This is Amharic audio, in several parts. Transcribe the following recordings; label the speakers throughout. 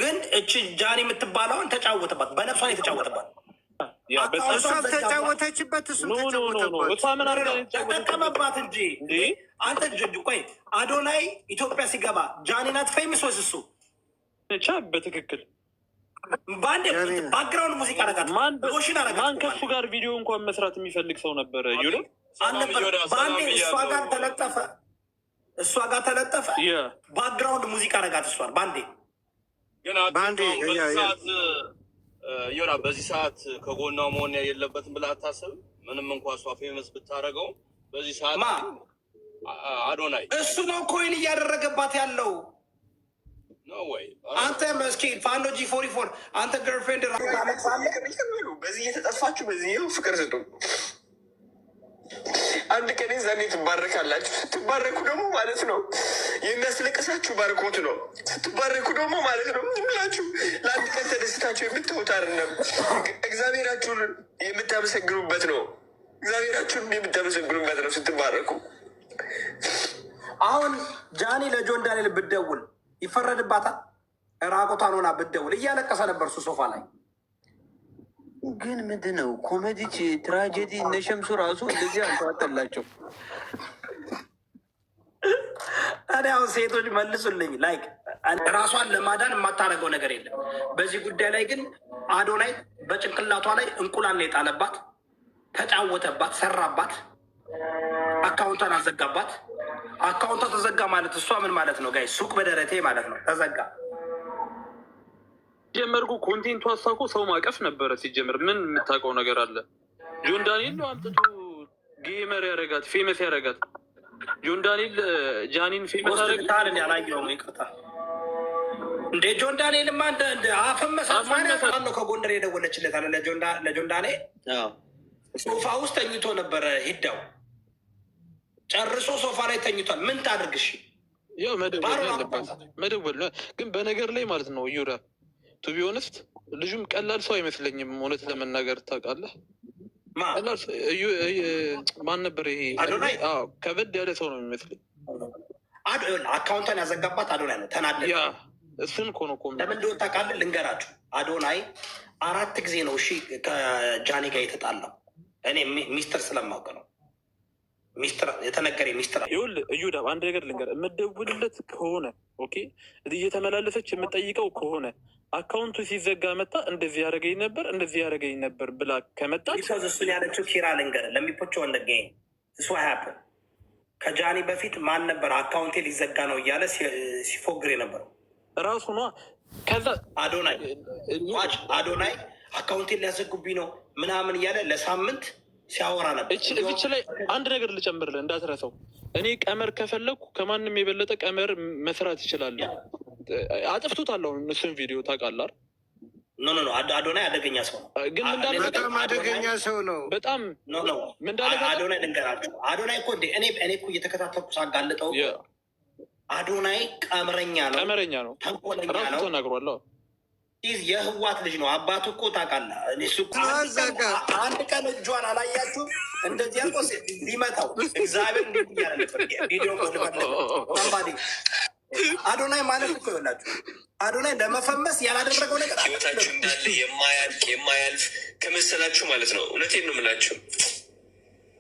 Speaker 1: ግን እቺ ጃኒ የምትባለውን ተጫወተባት፣ በነፍሷን የተጫወተባት
Speaker 2: እሷም ተጫወተችበት፣ እሱም
Speaker 1: ተጠቀመባት እንጂ አንተ ቆይ አዶናይ ኢትዮጵያ ሲገባ ጃኒ ናት ፌመስ ወይስ እሱ?
Speaker 3: በትክክል
Speaker 1: በአንድ ባክግራውንድ ሙዚቃ አረጋት፣ ሞሽን አረጋት።
Speaker 3: ማን ከሱ ጋር ቪዲዮ እንኳን መስራት የሚፈልግ ሰው ነበረ?
Speaker 1: በአንዴ እሷ ጋር ተለጠፈ፣ ባክግራውንድ ሙዚቃ አረጋት እሷን በአንዴ
Speaker 4: ዮና በዚህ ሰዓት ከጎኗ መሆን የለበትም ብላ አታስብ። ምንም እንኳ እሷ ፌመስ ብታደረገው በዚህ ሰዓት አዶናይ
Speaker 1: እሱ ነው ኮይን እያደረገባት ያለው
Speaker 4: ነው ወይ?
Speaker 1: አንተ መስኪ ፋንዶ G44 አንተ ገርልፍሬንድ
Speaker 5: በዚህ እየተጠፋችሁ በዚህ ፍቅር ስጡ። አንድ ቀን ዛኔ ትባረካላችሁ። ስትባረኩ ደግሞ ማለት ነው የሚያስለቅሳችሁ ባርኮት ነው። ስትባረኩ ደግሞ ማለት ነው ብላችሁ ለአንድ ቀን ተደስታችሁ የምትወት አይደለም፣ እግዚአብሔራችሁን የምታመሰግኑበት ነው። እግዚአብሔራችሁን የምታመሰግኑበት ነው ስትባረኩ።
Speaker 1: አሁን ጃኒ ለጆን ዳንኤል ብትደውል ይፈረድባታል። ራቆቷን ሆና ብትደውል እያለቀሰ ነበር እሱ ሶፋ ላይ።
Speaker 2: ግን ምንድን ነው ኮሜዲ ትራጀዲ እነ ሸምሱ ራሱ እንደዚህ አልተዋጠላቸው።
Speaker 1: እኔ አሁን ሴቶች መልሱልኝ። ላይክ ራሷን ለማዳን የማታደርገው ነገር የለም በዚህ ጉዳይ ላይ። ግን አዶናይ በጭንቅላቷ ላይ እንቁላል የጣለባት፣ ተጫወተባት፣ ሰራባት፣ አካውንቷን አዘጋባት። አካውንቷ ተዘጋ ማለት እሷ ምን ማለት ነው ጋይ? ሱቅ በደረቴ ማለት ነው ተዘጋ።
Speaker 3: ጀመርኩ ኮንቴንቱ አሳኮ ሰው ማቀፍ ነበረ። ሲጀምር ምን የምታውቀው ነገር አለ? ጆን ዳንኤል ነው አምጥቶ ጌመር ያረጋት፣ ፌመስ ያረጋት። ጆን ዳንኤል ጃኒን ፌመስ
Speaker 1: ያረጋል። ያላየው ይቅርታ እንዴ ጆን ዳንኤል ማ እንደ አፈመሳት ማለት ነው። ከጎንደር የደወለችለት አለ ለጆን ዳንኤል ሶፋ ውስጥ ተኝቶ ነበረ። ሂዳው ጨርሶ ሶፋ ላይ ተኝቷል። ምን ታድርግሽ?
Speaker 3: ያው መደወል ያለባት መደወል ግን በነገር ላይ ማለት ነው ዩራ ቱ ቢ ኦነስት ልጁም ቀላል ሰው አይመስለኝም። እውነት ለመናገር ታውቃለህ፣ ማን ነበር ይሄ? ከበድ ያለ ሰው ነው የሚመስለኝ።
Speaker 1: አካውንቷን ያዘጋባት አዶናይ ነው። ተናደደ።
Speaker 3: እሱን እኮ ነው
Speaker 1: ለምን እንደሆነ ታውቃለህ? ልንገራችሁ። አዶናይ 4 ጊዜ ነው እሺ ከጃኒ ጋር የተጣላው። እኔ ሚስጥር ስለማውቅ ነው። ሚስጥር የተነገረ ሚስጥር
Speaker 3: ይኸውልህ እዩዳ አንድ ነገር ልንገር። የምትደውልለት ከሆነ ኦኬ፣ እየተመላለሰች የምጠይቀው ከሆነ አካውንቱ ሲዘጋ መጣ እንደዚህ ያደረገኝ ነበር ብላ ከመጣች
Speaker 1: እሱን ያለችው ኪራ ልንገር ለሚፖቸ ወንደገኝ እሱ ሀያፕን ከጃኒ በፊት ማን ነበር አካውንቴ ሊዘጋ ነው እያለ ሲፎግር የነበረው
Speaker 3: ራሱ ነዋ። ከዛ
Speaker 1: አዶናይ አካውንቴን ሊያዘጉብኝ ነው ምናምን እያለ ለሳምንት ሲያወራ ነበር።
Speaker 3: እዚች ላይ አንድ ነገር ልጨምርልህ እንዳትረሳው። እኔ ቀመር ከፈለግኩ ከማንም የበለጠ ቀመር መስራት ይችላል። አጥፍቶታለሁ እሱን ቪዲዮ ታውቃለህ።
Speaker 1: ኖ አዶናይ አደገኛ ሰው ነው።
Speaker 3: ግን
Speaker 2: በጣም አደገኛ ሰው ነው።
Speaker 3: በጣም
Speaker 1: አዶናይ ልንገራችሁ። አዶናይ እኮ እኔ እኮ እየተከታተልኩ ሳጋልጠው አዶናይ ቀመረኛ ነው፣ ተንኮለኛ ነው።
Speaker 3: ተናግሯል።
Speaker 1: የህዋት ልጅ ነው። አባቱ እኮ ታውቃለህ። አንድ ቀን እጇን አላያችሁ እንደዚህ ያልቆ ሊመታው እግዚአብሔር እንዴት እያለ ነበር ቪዲዮ አዶናይ ማለት እኮ ይሆናችሁ። አዶናይ ለመፈመስ ያላደረገው ነገር
Speaker 5: ህይወታችሁ እንዳለ የማያልፍ ከመሰላችሁ ማለት ነው። እውነቴን ነው የምላችሁ።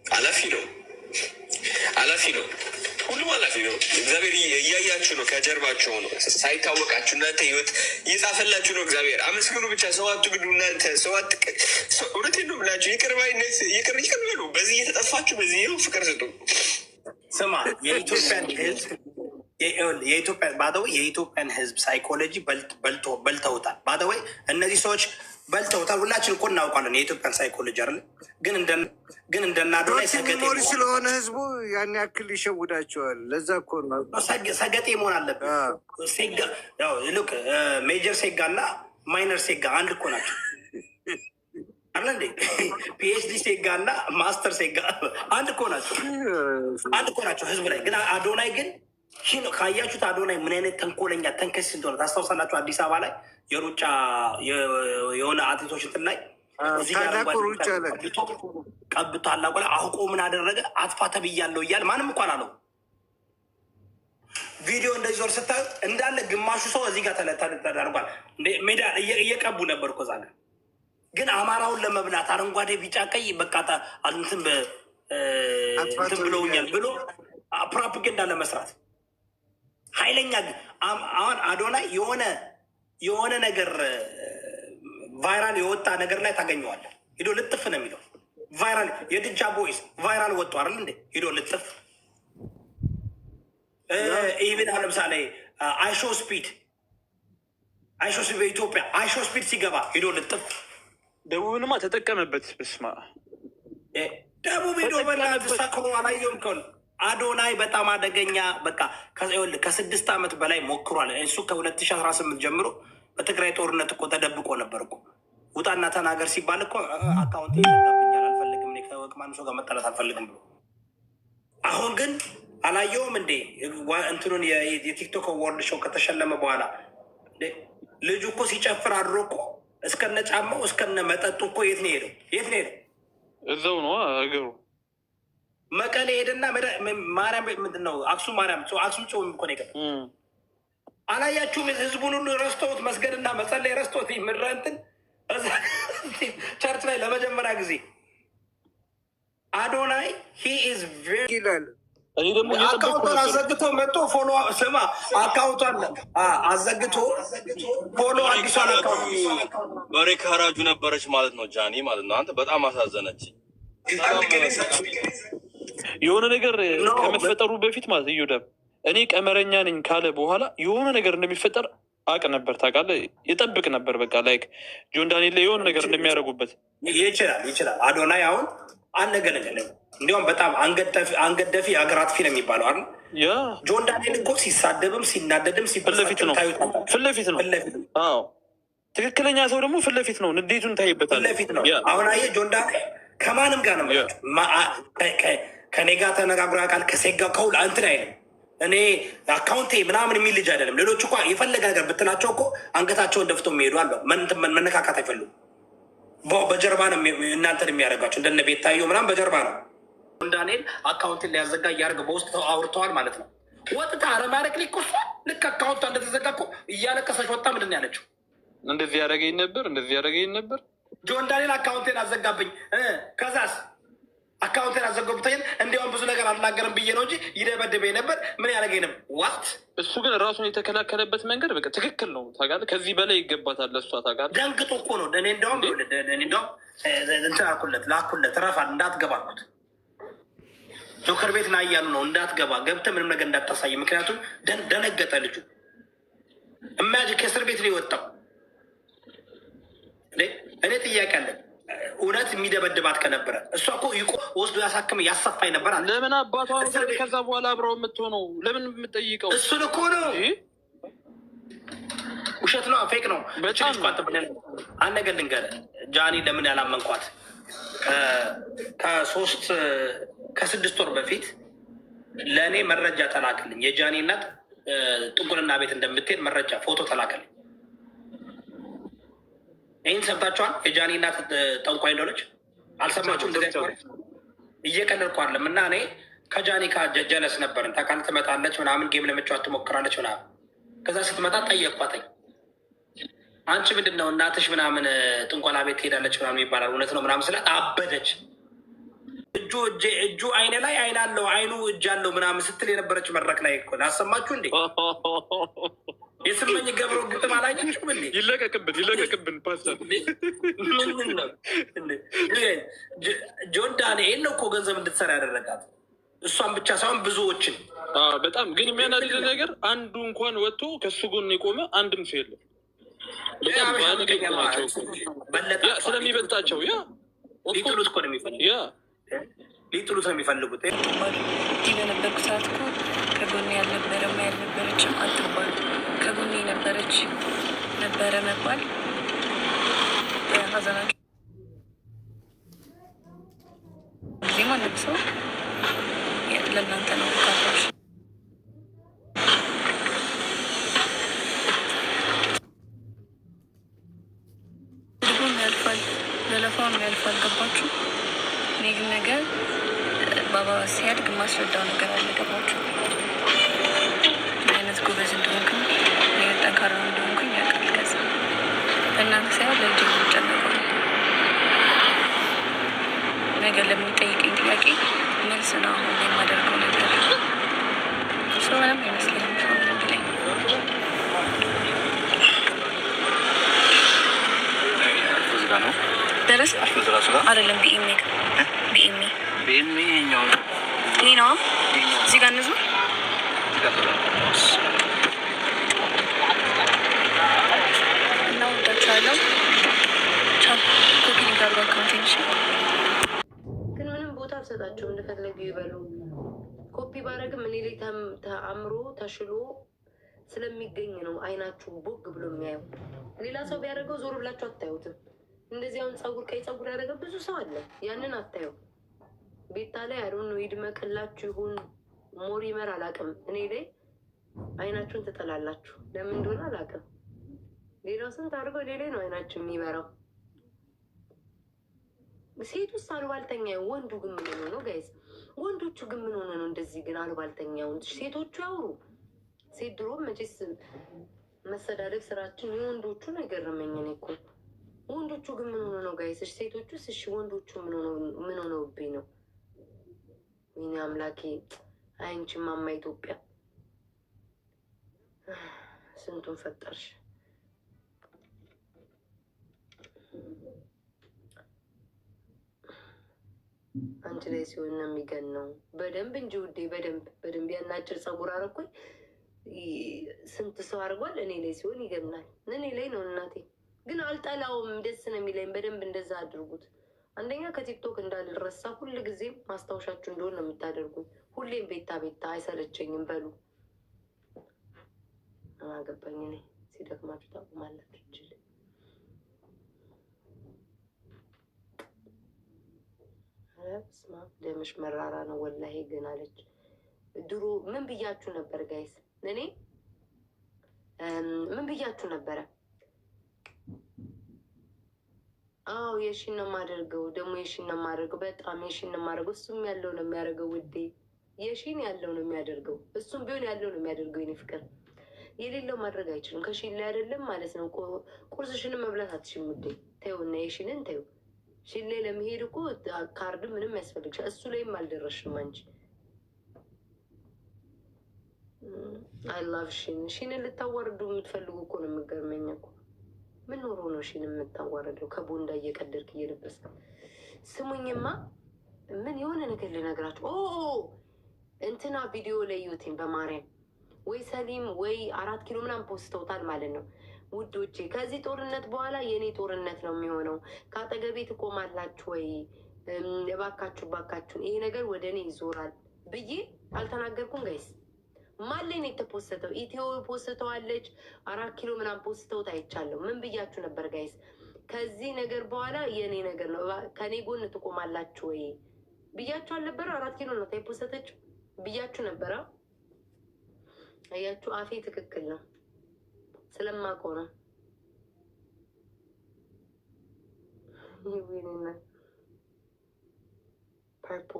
Speaker 5: አላፊ ነው፣ ሁሉም አላፊ ነው። እግዚአብሔር እያያችሁ ነው፣ ከጀርባችሁ ነው፣ ሳይታወቃችሁ እናንተ ህይወት እየጻፈላችሁ ነው። እግዚአብሔር አመስግኑ ብቻ። ሰው አትግዱ እናንተ እውነቴን ነው የምላችሁ። ይቅርባይነት ይቅር በሉ። በዚህ እየተጠፋችሁ በዚህ ፍቅር ስጡ።
Speaker 1: ስማ የኢትዮጵያን ህዝብ ሳይኮሎጂ በልተውታል። ባደወይ እነዚህ ሰዎች በልተውታል። ሁላችን እኮ እናውቃለን የኢትዮጵያን ሳይኮሎጂ አይደለ? ግን እንደናዶላይ
Speaker 2: ሞሪ ስለሆነ ህዝቡ ያን ያክል ይሸውዳቸዋል። ለዛ እኮ ነው
Speaker 1: ሰገጤ መሆን አለብን። ሜጀር ሴጋ እና ማይነር ሴጋ አንድ እኮ ናቸው አለ እንዴ? ፒኤችዲ ሴጋ እና ማስተር ሴጋ አንድ እኮ ናቸው ህዝብ ላይ። ግን አዶናይ ግን ካያችሁት አዶናይ ምን አይነት ተንኮለኛ ተንከስ እንደሆነ ታስታውሳላችሁ? አዲስ አበባ ላይ የሩጫ የሆነ አትሌቶች እንትን ላይ ቀብቶ አላቆ ላይ አውቆ ምን አደረገ? አጥፋ ተብያለሁ እያለ ማንም እኳን አለው። ቪዲዮ እንደዚህ ዞር ስታዩ እንዳለ ግማ ግማሹ ሰው እዚህ ጋር ተደርጓል። ሜዳ እየቀቡ ነበር እኮ እዛ ጋር። ግን አማራውን ለመብላት አረንጓዴ ቢጫ ቀይ በቃ እንትን ብለውኛል ብሎ ፕሮፓጋንዳ ለመስራት ኃይለኛ። አሁን አዶናይ የሆነ ነገር ቫይራል የወጣ ነገር ላይ ታገኘዋለህ። ሂዶ ልጥፍ ነው የሚለው ቫይራል። የድጃ ቦይስ ቫይራል ወጡ አይደል እንዴ? ሂዶ ልጥፍ። ኢቭን ለምሳሌ አይሾ ስፒድ በኢትዮጵያ አይሾ ስፒድ ሲገባ ሂዶ ልጥፍ።
Speaker 3: ደቡብንማ ተጠቀመበት። በስማ
Speaker 1: ደቡብ ሄዶ በላተሳክሮ አላየውም ከሆነ አዶናይ በጣም አደገኛ። በቃ ከ6 ዓመት በላይ ሞክሯል። እሱ ከ2018 ጀምሮ በትግራይ ጦርነት እኮ ተደብቆ ነበር እኮ። ውጣና ተናገር ሲባል እኮ አካውንት ይዘጋብኛል አልፈልግም፣ ከማንም ሰው ጋር መጠላት አልፈልግም ብሎ። አሁን ግን አላየውም እንዴ እንትኑን የቲክቶክ ወርልድ ሾው ከተሸለመ በኋላ ልጁ እኮ ሲጨፍር አድሮ እኮ እስከነ ጫማው እስከነ መጠጡ እኮ የት ነው ሄደው?
Speaker 3: እዛው ነው እግሩ።
Speaker 1: መቀሌ ሄደና ማርያም ምንድን ነው አክሱም ማርያም አክሱም ጽዮን እኮ ነው የገባው። አላያችሁም? ህዝቡን ሁሉ ረስቶት መስገድና መጸለይ ረስቶት ምድረንትን ቸርች ላይ ለመጀመሪያ ጊዜ አዶናይ ሂዝ ይላል።
Speaker 3: እኔ ደግሞ
Speaker 1: አካውንቷን አዘግቶ መጥቶ ፎሎ ስማ፣ አካውንቷን አዘግቶ ፎሎ አዲሷን አካውንት
Speaker 4: በሬ ካራጁ ነበረች ማለት ነው። ጃኒ ማለት ነው። አንተ በጣም አሳዘነች።
Speaker 3: የሆነ ነገር ከመፈጠሩ በፊት ማለት እዩደም እኔ ቀመረኛ ነኝ ካለ በኋላ የሆነ ነገር እንደሚፈጠር አቅ ነበር። ታውቃለህ፣ የጠብቅ ነበር። በቃ ላይክ ጆን ዳንኤል ላይ የሆነ ነገር እንደሚያደርጉበት
Speaker 1: ይችላል። አዶናይ አሁን አልነገለገለ። እንዲሁም በጣም አንገደፊ የሀገር አጥፊ ነው የሚባለው አይደል? ጆን ዳንኤል እኮ ሲሳደብም ሲናደድም
Speaker 3: ፊት ለፊት ነው። አዎ ትክክለኛ ሰው ደግሞ ፊት ለፊት ነው። ንዴቱን ታይበታል። ፊት ለፊት ነው።
Speaker 1: አሁን አየህ ጆን ዳንኤል ከማንም ጋር ነው ከኔ ጋር ተነጋግሮ ያውቃል። ከሴጋ ከሁሉ እንትን አይልም። እኔ አካውንቴ ምናምን የሚል ልጅ አይደለም። ሌሎች እኮ የፈለገ ነገር ብትላቸው እኮ አንገታቸውን ደፍቶ የሚሄዱ አለ። መነካካት አይፈልጉም። በጀርባ ነው እናንተን የሚያደርጋቸው። እንደነ ቤታዮ ምናምን በጀርባ ነው። ዳንኤል አካውንትን ሊያዘጋ እያደረገ በውስጥ አውርተዋል ማለት ነው። ወጥታ አረማረቅ ሊኮሷ ልክ አካውንቷ እንደተዘጋ እኮ እያለቀሰች ወጣ። ምንድን ነው ያለችው?
Speaker 3: እንደዚህ ያደረገኝ ነበር
Speaker 1: ጆን ዳንኤል አካውንቴን አዘጋብኝ። ከዛስ አካውንቴን አዘጋብኝ። እንዲያውም ብዙ ነገር አልናገርም ብዬ ነው እንጂ ይደበድበኝ ነበር። ምን ያደረገኝ ነበር? ዋት
Speaker 3: እሱ ግን ራሱን የተከላከለበት መንገድ በቃ ትክክል ነው። ታውቃለህ፣ ከዚህ በላይ ይገባታል ለእሷ። ታውቃለህ፣
Speaker 1: ደንግጦ እኮ ነው። እኔ እንደውም እንትን ላኩለት ረፋል እንዳትገባ አልኩት። ጆከር ቤት ና እያሉ ነው እንዳትገባ፣ ገብተህ ምንም ነገር እንዳታሳይ። ምክንያቱም ደነገጠ ልጁ። ከእስር ቤት ነው የወጣው። እኔ ጥያቄ አለን። እውነት የሚደበድባት ከነበረ እሷ እኮ ወስዶ ያሳክም ያሰፋኝ ነበር።
Speaker 3: ለምን አባቷ ከዛ በኋላ አብረው የምትሆነው ለምን የምጠይቀው?
Speaker 1: እሱን እኮ ነው። ውሸት ነው፣ ፌክ ነው። አንድ ነገር ልንገርህ ጃኒ፣ ለምን ያላመንኳት ከ6 ወር በፊት ለእኔ መረጃ ተላክልኝ። የጃኒ እናት ጥንቁልና ቤት እንደምትሄድ መረጃ ፎቶ ተላክልኝ። ይህን ሰምታችኋል? የጃኒ እናት ጠንቋይ እንደሆነች አልሰማችሁም? እየቀለድኩ አይደለም። እና እኔ ከጃኒ ጀለስ ነበርን። ታውቃለህ፣ ትመጣለች ምናምን ጌም ለመጫወት ትሞክራለች ምናምን። ከዛ ስትመጣ ጠየቅኳትኝ፣ አንቺ ምንድን ነው እናትሽ ምናምን ጥንቆላ ቤት ትሄዳለች ምናምን ይባላል፣ እውነት ነው ምናምን ስላት አበደች። እጁ አይኔ ላይ አይን አለው አይኑ እጅ አለው ምናምን ስትል የነበረች መድረክ ላይ እኮ አሰማችሁ እንዴ? የስመኝ ገብሮ ግጥም አላየችም እንዴ?
Speaker 3: ይለቀቅብን ፓስተር።
Speaker 1: ምን ነው ጆን ዳንኤል ነው እኮ ገንዘብ እንድትሰራ ያደረጋት። እሷን ብቻ ሳይሆን ብዙዎችን።
Speaker 3: በጣም ግን የሚያናድድ ነገር አንዱ እንኳን ወጥቶ ከሱ ጎን የቆመ አንድም ሰው የለም። ስለሚበልጣቸው
Speaker 1: ሊጥሉት እኮ ነው የሚፈልጉት።
Speaker 6: በነበርኩ ሰዓት እኮ ከጎኔ ያልነበረም ያልነበረችም አትባል፣ ከጎኔ የነበረች ነበረ መባል ሀዘናቸው ጊዜ ማንም ሰው ለእናንተ ነው ካቶች ድጎም ያልፋል፣ ዘለፋውም ያልፋል። ገባችሁ? እኔ ግን ነገር ባባ ሲያድግ ማስረዳው ነገር አለ። ገባችሁ? ምን አይነት ጎበዝ እንደሆንክም ነገር ለምንጠይቀኝ ጥያቄ መልስ ነው አሁን የማደርገው ነገር ሰው ምንም አይመስለኝም። ሰው ምንም ብለኝ ደረስ አይደለም ቢኤምኤ ይሄ ነው እዚህ ጋር እንዙ እናወዳቸዋለሁ። ኮፒ ሊጋርጓ ኮንቴንሽን
Speaker 7: ግን ምንም ቦታ አልሰጣቸውም። እንደፈለጉ ይበሉ። ኮፒ ባረግም እኔ ላይ ተአምሮ ተሽሎ ስለሚገኝ ነው አይናችሁ ቦግ ብሎ የሚያየው። ሌላ ሰው ቢያደርገው ዞር ብላችሁ አታዩትም። እንደዚህ አሁን ፀጉር ቀይ ፀጉር ያደረገ ብዙ ሰው አለ፣ ያንን አታየው። ቤታ ላይ አይዶን ነው ይድመቅላችሁ ይሁን ሞር ይመር አላውቅም። እኔ ላይ አይናችሁን ትጠላላችሁ። ለምን እንደሆነ አላውቅም። ሌላው ስንት አድርገው ሌላ ነው አይናችሁ የሚበራው። ሴት ውስጥ አሉባልተኛ፣ ወንዱ ግን ምን ሆነ ነው ጋይዝ? ወንዶቹ ግን ምን ሆነ ነው እንደዚህ ግን አሉባልተኛ? ሴቶቹ ያውሩ። ሴት ድሮም መቼስ መሰዳደብ ስራችን የወንዶቹ ነገር ረመኘን እኮ። ወንዶቹ ግን ምን ሆነ ነው ጋይስ? ሴቶቹስ እሺ፣ ወንዶቹ ምን ሆነውብኝ ነው? ወይኔ አምላኬ፣ አንቺ ማማ ኢትዮጵያ ስንቱን ፈጠርሽ። አንቺ ላይ ሲሆን ነው የሚገነው። በደንብ እንጂ ውዴ፣ በደንብ ያናጭር ፀጉር አረኩኝ። ስንት ሰው አድርጓል። እኔ ላይ ሲሆን ይገናል። እኔ ላይ ነው እናቴ። ግን አልጠላውም፣ ደስ ነው የሚለኝ። በደንብ እንደዛ አድርጉት። አንደኛ ከቲክቶክ እንዳልረሳ ሁል ጊዜም ማስታወሻችሁ እንደሆን ነው የምታደርጉኝ። ሁሌም ቤታ አይሰለቸኝም። በሉ አገባኝ። እኔ ሲደክማችሁ ታቁማላችሁ። ይችል ስማ፣ ደምሽ መራራ ነው ወላሂ። ግን አለች ድሮ ምን ብያችሁ ነበር ጋይስ? እኔ ምን ብያችሁ ነበረ? አዎ የሺን ነው የማደርገው። ደግሞ የሺን ነው የማደርገው። በጣም የሺን ነው የማደርገው። እሱም ያለው ነው የሚያደርገው ውዴ። የሺን ያለው ነው የሚያደርገው። እሱም ቢሆን ያለው ነው የሚያደርገው። የኔ ፍቅር የሌለው ማድረግ አይችልም። ከሺን ላይ አይደለም ማለት ነው። ቁርስሽንም መብላት አትችልም ውዴ። ተይውና የሺንን ተይው። ሺን ላይ ለመሄድ እኮ ካርድ ምንም ያስፈልግሻል። እሱ ላይም አልደረሽም አንቺ። አይ ላቭ ሺንን ልታዋርዱ የምትፈልጉ እኮ ነው። የምገርመኝ እኮ ምን ኖሮ ነው ሺን የምታዋረደው? ከቦንዳ እየቀደድክ እየለበስክ። ስሙኝማ፣ ምን የሆነ ነገር ልነግራችሁ። እንትና ቪዲዮ ላይ ዩቲን በማርያም ወይ ሰሊም ወይ 4 ኪሎ ምናምን ፖስተውታል ማለት ነው ውዶቼ። ከዚህ ጦርነት በኋላ የእኔ ጦርነት ነው የሚሆነው። ከአጠገቤ ትቆማላችሁ ወይ? እባካችሁን ይሄ ነገር ወደ እኔ ይዞራል ብዬ አልተናገርኩም ጋይስ። ማለኝ ነው የተፖስተው? ኢትዮ ፖስተዋለች። 4 ኪሎ ምናምን ፖስተውት አይቻለሁ። ምን ብያችሁ ነበር ጋይስ? ከዚህ ነገር በኋላ የእኔ ነገር ነው፣ ከኔ ጎን ትቆማላችሁ ወይ ብያችሁ አልነበረ? 4 ኪሎ ነው የፖስተችው ብያችሁ ነበረ። አያችሁ፣ አፌ ትክክል ነው ስለማውቀው ነው። ይሄኔና ፐርፖ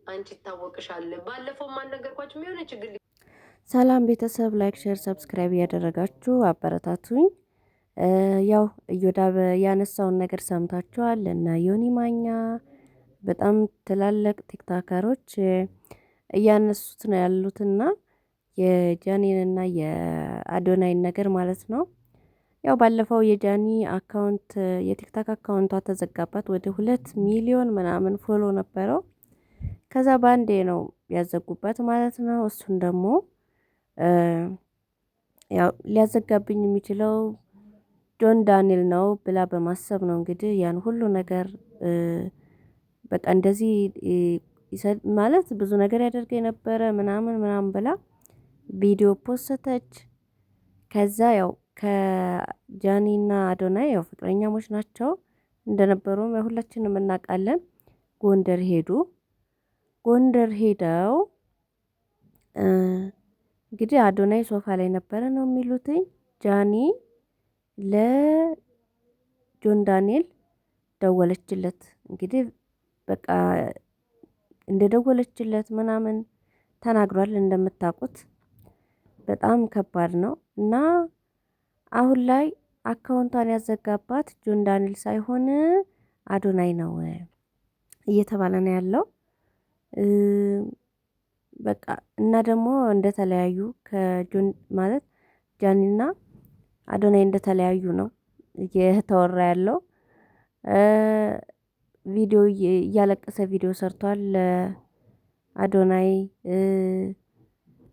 Speaker 7: አንቺ ይታወቅሻል። ባለፈው ማልነገርኳችሁ የሚሆነ ችግር።
Speaker 8: ሰላም ቤተሰብ፣ ላይክ፣ ሼር፣ ሰብስክራይብ እያደረጋችሁ አበረታቱኝ። ያው እዮዳብ ያነሳውን ነገር ሰምታችኋል እና ዮኒ ማኛ በጣም ትላልቅ ቲክቶከሮች እያነሱት ነው ያሉትና የጃኒንና የአዶናይን ነገር ማለት ነው። ያው ባለፈው የጃኒ አካውንት የቲክቶክ አካውንቷ ተዘጋባት። ወደ 2 ሚሊዮን ምናምን ፎሎ ነበረው። ከዛ ባንዴ ነው ያዘጉበት ማለት ነው። እሱን ደግሞ ያው ሊያዘጋብኝ የሚችለው ጆን ዳንኤል ነው ብላ በማሰብ ነው እንግዲህ ያን ሁሉ ነገር በቃ እንደዚህ ማለት ብዙ ነገር ያደርገ የነበረ ምናምን ብላ ቪዲዮ ፖስተች። ከዛ ያው ከጃኒና አዶናይ ያው ፍቅረኛሞች ናቸው እንደነበሩም ያው ሁላችንም እናውቃለን። ጎንደር ሄዱ። ጎንደር ሄደው እንግዲህ አዶናይ ሶፋ ላይ ነበረ ነው የሚሉትኝ። ጃኒ ለጆን ዳንኤል ደወለችለት። እንግዲህ በቃ እንደደወለችለት ምናምን ተናግሯል። እንደምታውቁት በጣም ከባድ ነው እና አሁን ላይ አካውንቷን ያዘጋባት ጆን ዳንኤል ሳይሆን አዶናይ ነው እየተባለ ነው ያለው። በቃ እና ደግሞ እንደተለያዩ ከጆን ማለት ጃኒና አዶናይ እንደተለያዩ ነው እየተወራ ያለው። ቪዲዮ እያለቀሰ ቪዲዮ ሰርቷል ለአዶናይ።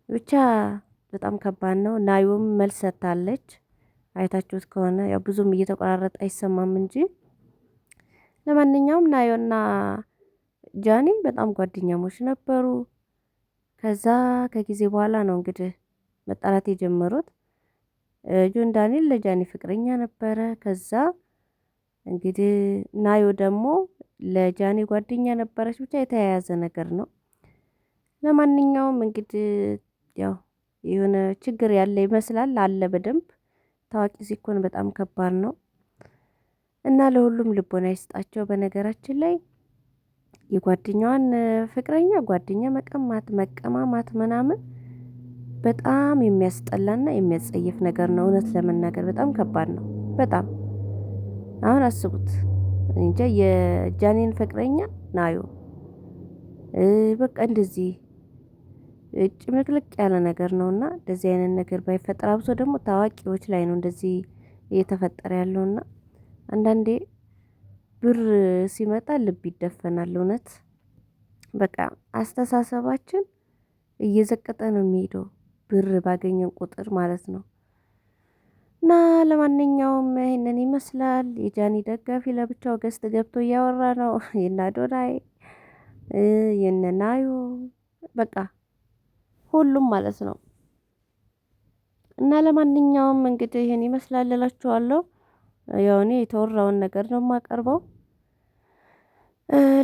Speaker 8: ብቻ በጣም ከባድ ነው። ናዮም መልስ ሰጥታለች። አይታችሁት ከሆነ ያው ብዙም እየተቆራረጠ አይሰማም እንጂ ለማንኛውም ናዮና ጃኒ በጣም ጓደኛሞች ነበሩ። ከዛ ከጊዜ በኋላ ነው እንግዲህ መጣላት የጀመሩት። ጆን ዳንኤል ለጃኒ ፍቅረኛ ነበረ። ከዛ እንግዲህ ናዮ ደግሞ ለጃኒ ጓደኛ ነበረች። ብቻ የተያያዘ ነገር ነው። ለማንኛውም እንግዲህ ያው የሆነ ችግር ያለ ይመስላል አለ በደንብ ታዋቂ ሲኮን በጣም ከባድ ነው። እና ለሁሉም ልቦና ይስጣቸው። በነገራችን ላይ የጓደኛዋን ፍቅረኛ ጓደኛ መቀማት መቀማማት ምናምን በጣም የሚያስጠላና የሚያጸይፍ ነገር ነው። እውነት ለመናገር በጣም ከባድ ነው። በጣም አሁን አስቡት እንጃ የጃኒን ፍቅረኛ ናዮ በቃ እንደዚህ ጭምልቅልቅ ያለ ነገር ነውና እንደዚህ አይነት ነገር ባይፈጠር አብሶ ደግሞ ታዋቂዎች ላይ ነው እንደዚህ እየተፈጠረ ያለውና አንዳንዴ ብር ሲመጣ ልብ ይደፈናል። እውነት በቃ አስተሳሰባችን እየዘቀጠ ነው የሚሄደው ብር ባገኘን ቁጥር ማለት ነው። እና ለማንኛውም ይሄንን ይመስላል። የጃኒ ደጋፊ ለብቻው ገስት ገብቶ እያወራ ነው። የነ አዶናይ የነ ናዮ በቃ ሁሉም ማለት ነው። እና ለማንኛውም እንግዲህ ይሄን ይመስላል እላችኋለሁ። ያው እኔ የተወራውን ነገር ነው የማቀርበው።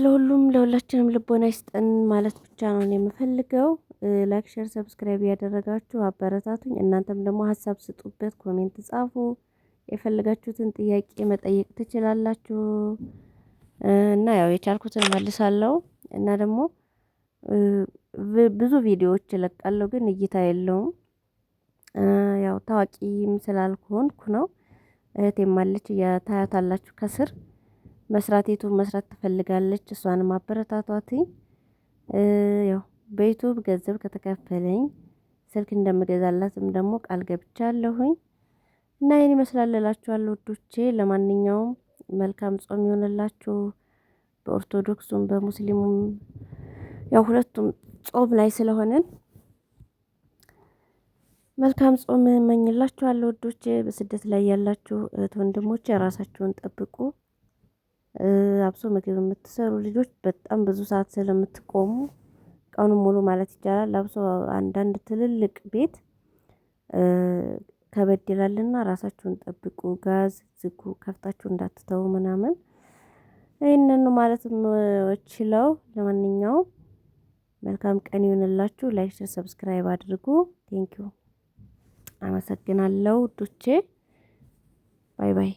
Speaker 8: ለሁሉም ለሁላችንም ልቦና ይስጠን ማለት ብቻ ነው የምፈልገው። ላይክ ሼር ሰብስክራይብ ያደረጋችሁ አበረታቱኝ። እናንተም ደግሞ ሀሳብ ስጡበት፣ ኮሜንት ጻፉ። የፈለጋችሁትን ጥያቄ መጠየቅ ትችላላችሁ እና ያው የቻልኩትን መልሳለሁ። እና ደግሞ ብዙ ቪዲዮዎች እለቃለሁ ግን እይታ የለውም። ያው ታዋቂም ስላልሆንኩ ነው። እህቴም አለች ታያታላችሁ ከስር መስራት ዩቱብ መስራት ትፈልጋለች። እሷንም አበረታቷትኝ። ያው በዩቱብ ገንዘብ ከተከፈለኝ ስልክ እንደምገዛላትም ደግሞ ቃል ገብቻለሁኝ። እና ይሄን ይመስላል እላችኋለሁ ውዶቼ። ለማንኛውም መልካም ጾም ይሆንላችሁ። በኦርቶዶክሱም በሙስሊሙም ያው ሁለቱም ጾም ላይ ስለሆነን መልካም ጾም እመኝላችኋለሁ ውዶቼ። በስደት ላይ ያላችሁ እህት ወንድሞቼ ራሳችሁን ጠብቁ። አብሶ ምግብ የምትሰሩ ልጆች በጣም ብዙ ሰዓት ስለምትቆሙ ቀኑን ሙሉ ማለት ይቻላል። አብሶ አንዳንድ ትልልቅ ቤት ከበድ ይላልና ራሳችሁን ጠብቁ። ጋዝ ዝጉ፣ ከፍታችሁ እንዳትተው ምናምን ይሄንን ማለት የምችለው። ለማንኛውም መልካም ቀን ይሁንላችሁ። ላይክ ሰብስክራይብ አድርጉ። ቴንኪው አመሰግናለሁ ውዶቼ። ባይ ባይ።